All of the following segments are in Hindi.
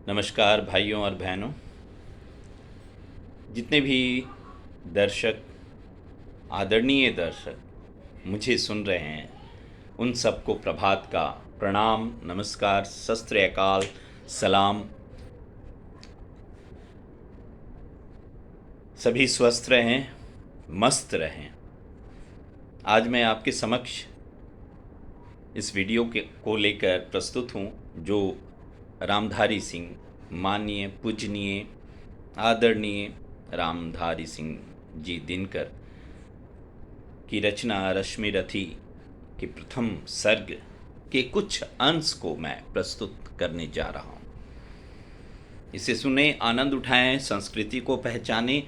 नमस्कार भाइयों और बहनों, जितने भी दर्शक, आदरणीय दर्शक मुझे सुन रहे हैं, उन सबको प्रभात का प्रणाम, नमस्कार, सत श्री अकाल, सलाम। सभी स्वस्थ रहें, मस्त रहें। आज मैं आपके समक्ष इस वीडियो को लेकर प्रस्तुत हूँ, जो रामधारी सिंह, माननीय पूजनीय आदरणीय रामधारी सिंह जी दिनकर की रचना रश्मि रथी के प्रथम सर्ग के कुछ अंश को मैं प्रस्तुत करने जा रहा हूँ। इसे सुने, आनंद उठाएं, संस्कृति को पहचानें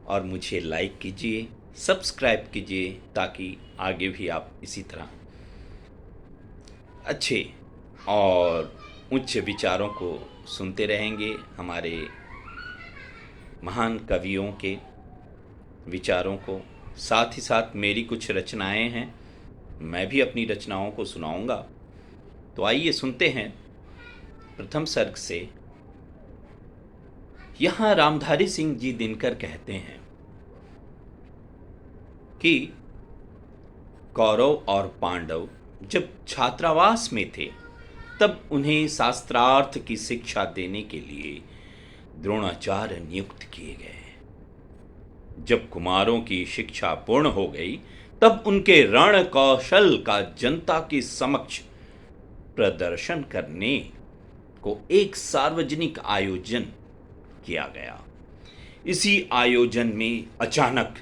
और मुझे लाइक कीजिए, सब्सक्राइब कीजिए, ताकि आगे भी आप इसी तरह अच्छे और उच्च विचारों को सुनते रहेंगे। हमारे महान कवियों के विचारों को, साथ ही साथ मेरी कुछ रचनाएं हैं, मैं भी अपनी रचनाओं को सुनाऊंगा। तो आइए सुनते हैं प्रथम सर्ग से। यहाँ रामधारी सिंह जी दिनकर कहते हैं कि कौरव और पांडव जब छात्रावास में थे, तब उन्हें शास्त्रार्थ की शिक्षा देने के लिए द्रोणाचार्य नियुक्त किए गए। जब कुमारों की शिक्षा पूर्ण हो गई, तब उनके रण कौशल का जनता के समक्ष प्रदर्शन करने को एक सार्वजनिक आयोजन किया गया। इसी आयोजन में अचानक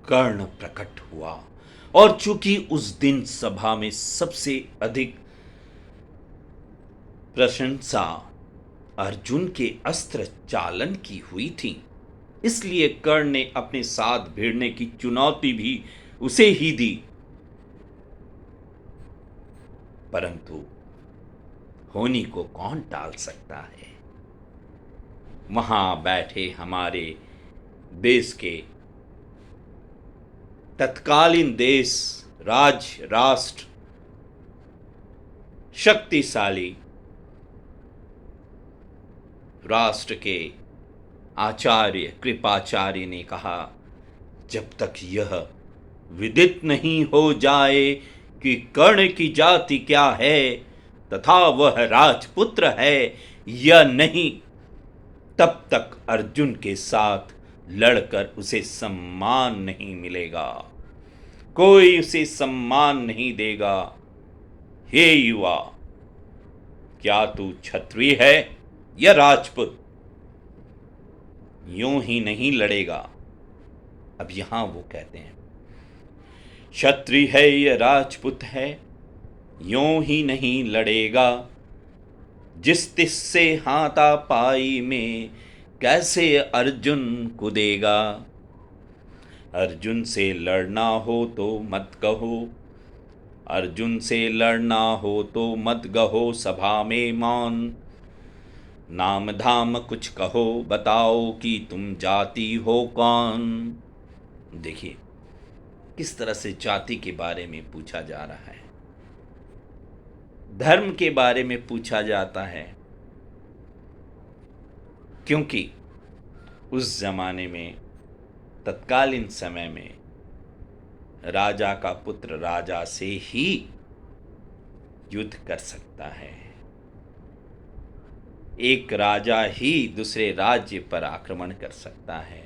कर्ण प्रकट हुआ, और चूंकि उस दिन सभा में सबसे अधिक प्रशंसा अर्जुन के अस्त्र चालन की हुई थी, इसलिए कर्ण ने अपने साथ भिड़ने की चुनौती भी उसे ही दी। परंतु होनी को कौन टाल सकता है। वहां बैठे हमारे देश के तत्कालीन देश, राज्य, राष्ट्र शक्तिशाली राष्ट्र के आचार्य कृपाचार्य ने कहा, जब तक यह विदित नहीं हो जाए कि कर्ण की जाति क्या है तथा वह राजपुत्र है या नहीं, तब तक अर्जुन के साथ लड़कर उसे सम्मान नहीं मिलेगा। कोई उसे सम्मान नहीं देगा। हे युवा, क्या तू क्षत्रिय है या राजपूत? यूं ही नहीं लड़ेगा। अब यहां वो कहते हैं, क्षत्रिय है या राजपूत है, यूं ही नहीं लड़ेगा। जिस तिस्से हाथापाई में कैसे अर्जुन कूदेगा। अर्जुन से लड़ना हो तो मत कहो, अर्जुन से लड़ना हो तो मत कहो सभा में मौन। नाम धाम कुछ कहो, बताओ कि तुम जाति हो कौन। देखिए किस तरह से जाति के बारे में पूछा जा रहा है, धर्म के बारे में पूछा जाता है, क्योंकि उस जमाने में, तत्कालीन समय में, राजा का पुत्र राजा से ही युद्ध कर सकता है। एक राजा ही दूसरे राज्य पर आक्रमण कर सकता है।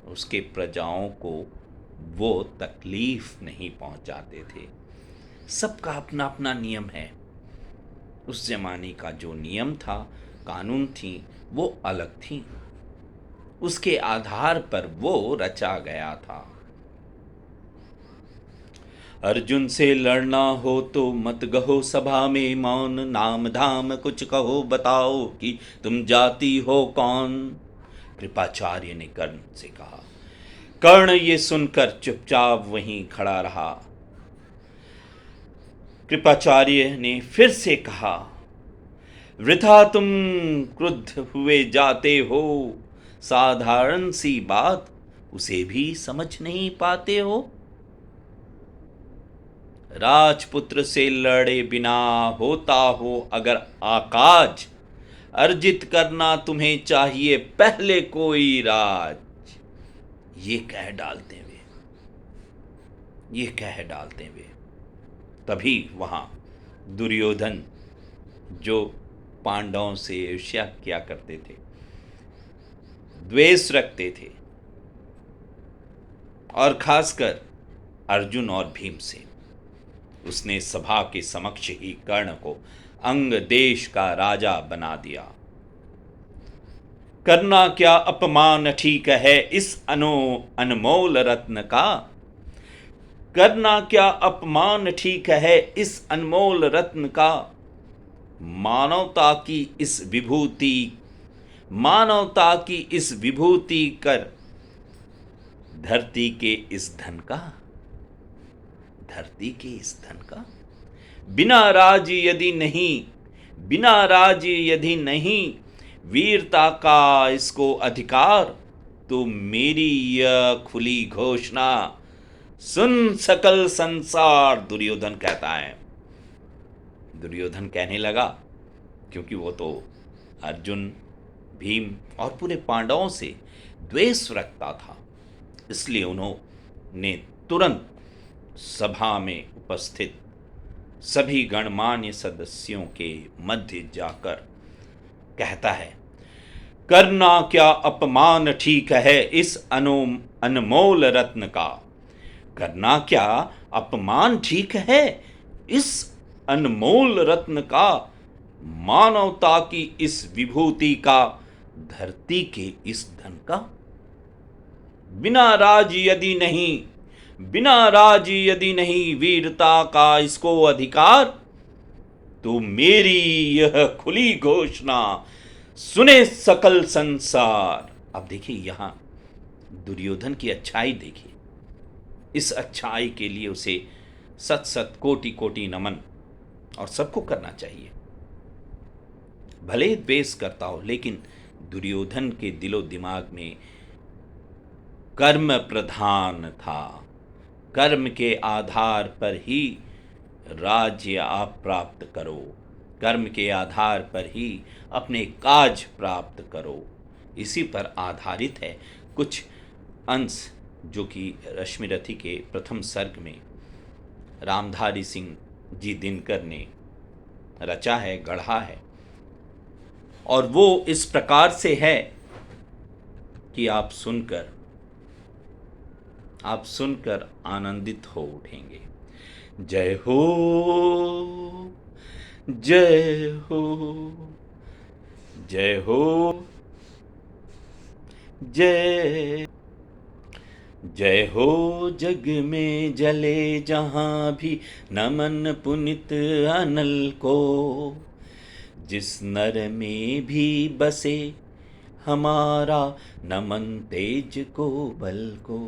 उसके प्रजाओं को वो तकलीफ नहीं पहुंचाते थे। सबका अपना अपना नियम है। उस जमाने का जो नियम था, कानून थी, वो अलग थी। उसके आधार पर वो रचा गया था। अर्जुन से लड़ना हो तो मत कहो सभा में मौन। नाम धाम कुछ कहो, बताओ कि तुम जाति हो कौन। कृपाचार्य ने कर्ण से कहा। कर्ण ये सुनकर चुपचाप वहीं खड़ा रहा। कृपाचार्य ने फिर से कहा, वृथा तुम क्रुद्ध हुए जाते हो, साधारण सी बात उसे भी समझ नहीं पाते हो। राजपुत्र से लड़े बिना होता हो अगर आकाज, अर्जित करना तुम्हें चाहिए पहले कोई राज। ये कह डालते वे तभी वहां दुर्योधन, जो पांडवों से ईर्ष्या किया करते थे, द्वेष रखते थे, और खासकर अर्जुन और भीम से, उसने सभा के समक्ष ही कर्ण को अंग देश का राजा बना दिया। करना क्या अपमान ठीक है इस अनमोल रत्न का। करना क्या अपमान ठीक है इस अनमोल रत्न का। मानवता की इस विभूति कर धरती के इस धन का। बिना राज यदि नहीं वीरता का इसको अधिकार, तो मेरी यह खुली घोषणा सुन सकल संसार। दुर्योधन कहता है। दुर्योधन कहने लगा, क्योंकि वो तो अर्जुन, भीम और पूरे पांडवों से द्वेष रखता था, इसलिए उन्होंने तुरंत सभा में उपस्थित सभी गणमान्य सदस्यों के मध्य जाकर कहता है, करना क्या अपमान ठीक है इस अनमोल रत्न का। करना क्या अपमान ठीक है इस अनमोल रत्न का। मानवता की इस विभूति का, धरती के इस धन का। बिना राज यदि नहीं वीरता का इसको अधिकार, तो मेरी यह खुली घोषणा सुने सकल संसार। अब देखिए यहां दुर्योधन की अच्छाई देखिए। इस अच्छाई के लिए उसे सत सत कोटि कोटि नमन, और सबको करना चाहिए। भले द्वेष करता हो, लेकिन दुर्योधन के दिलो दिमाग में कर्म प्रधान था। कर्म के आधार पर ही राज्य आप प्राप्त करो, कर्म के आधार पर ही अपने काज प्राप्त करो, इसी पर आधारित है कुछ अंश जो कि रश्मिरथी के प्रथम सर्ग में रामधारी सिंह जी दिनकर ने रचा है, गढ़ा है। और वो इस प्रकार से है कि आप सुनकर आनंदित हो उठेंगे। जय हो, जय हो, जय हो, जय हो। जग में जले जहां भी नमन पुनित अनल को, जिस नर में भी बसे हमारा नमन तेज को बल को।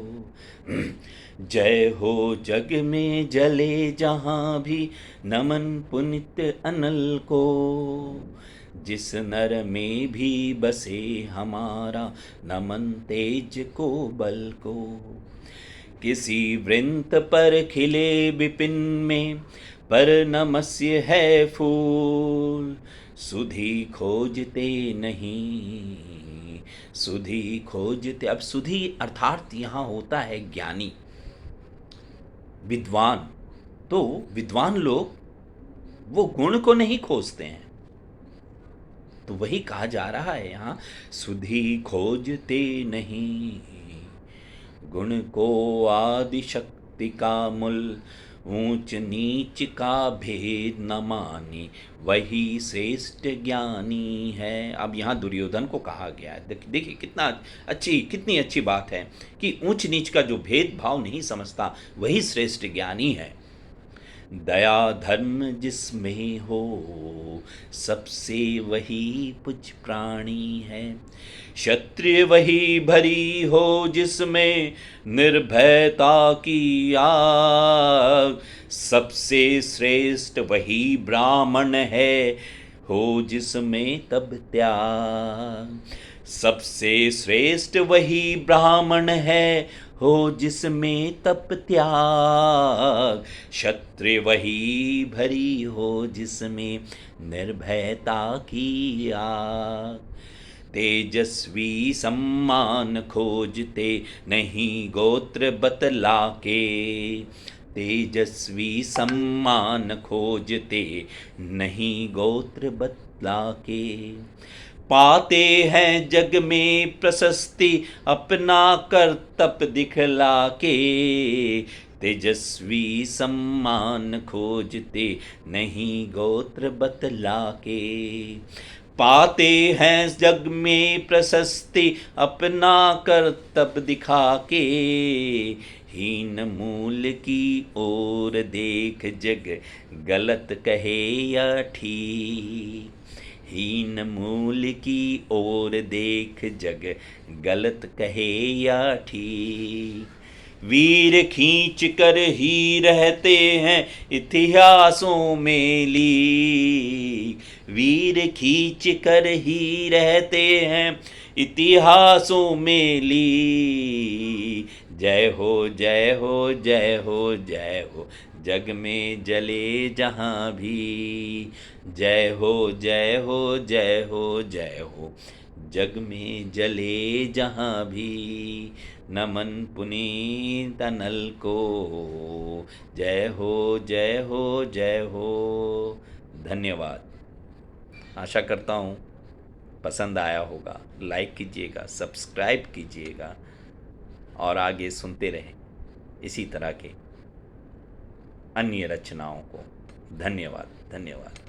जय हो जग में जले जहां भी नमन पुनित अनल को, जिस नर में भी बसे हमारा नमन तेज को बल को। किसी वृंत पर खिले विपिन में पर नमस्य है फूल, सुधि खोजते नहीं, सुधि खोजते। अब सुधि अर्थात यहाँ होता है ज्ञानी, विद्वान। तो विद्वान लोग वो गुण को नहीं खोजते हैं, तो वही कहा जा रहा है यहाँ, सुधि खोजते नहीं, गुण को आदि शक्ति का मूल, ऊंच नीच का भेद न मानी, वही श्रेष्ठ ज्ञानी है। अब यहाँ दुर्योधन को कहा गया है, देखिए कितनी अच्छी बात है कि ऊंच नीच का जो भेदभाव नहीं समझता वही श्रेष्ठ ज्ञानी है। दया धर्म जिसमें हो सबसे वही पुज प्राणी है, क्षत्रिय वही भरी हो जिसमें निर्भयता की आग, सबसे श्रेष्ठ वही ब्राह्मण है हो जिसमें तब त्याग, सबसे श्रेष्ठ वही ब्राह्मण है हो जिसमें तप त्याग, क्षत्रिय वही भरी हो जिसमें निर्भयता की आग। तेजस्वी सम्मान खोजते नहीं गोत्र बतला के, तेजस्वी सम्मान खोजते नहीं गोत्र बतला के। पाते हैं जग में प्रशस्ति अपना करतब दिखला के, तेजस्वी सम्मान खोजते नहीं गोत्र बतला के। पाते हैं जग में प्रशस्ति अपना करतब दिखा के, हीन मूल की ओर देख जग गलत कहे या ठीक, हीन मूल की ओर देख जग गलत कहे या ठीक। वीर खींच कर ही रहते हैं इतिहासों में लीक, वीर खींच कर ही रहते हैं इतिहासों में लीक। जय हो जय हो जय हो जय हो जग में जले जहाँ भी, जय हो जय हो जय हो जय हो जग में जले जहाँ भी। नमन पुनीत अनल को, जय हो जय हो जय हो। धन्यवाद। आशा करता हूँ पसंद आया होगा। लाइक कीजिएगा, सब्सक्राइब कीजिएगा और आगे सुनते रहें इसी तरह के अन्य रचनाओं को। धन्यवाद धन्यवाद।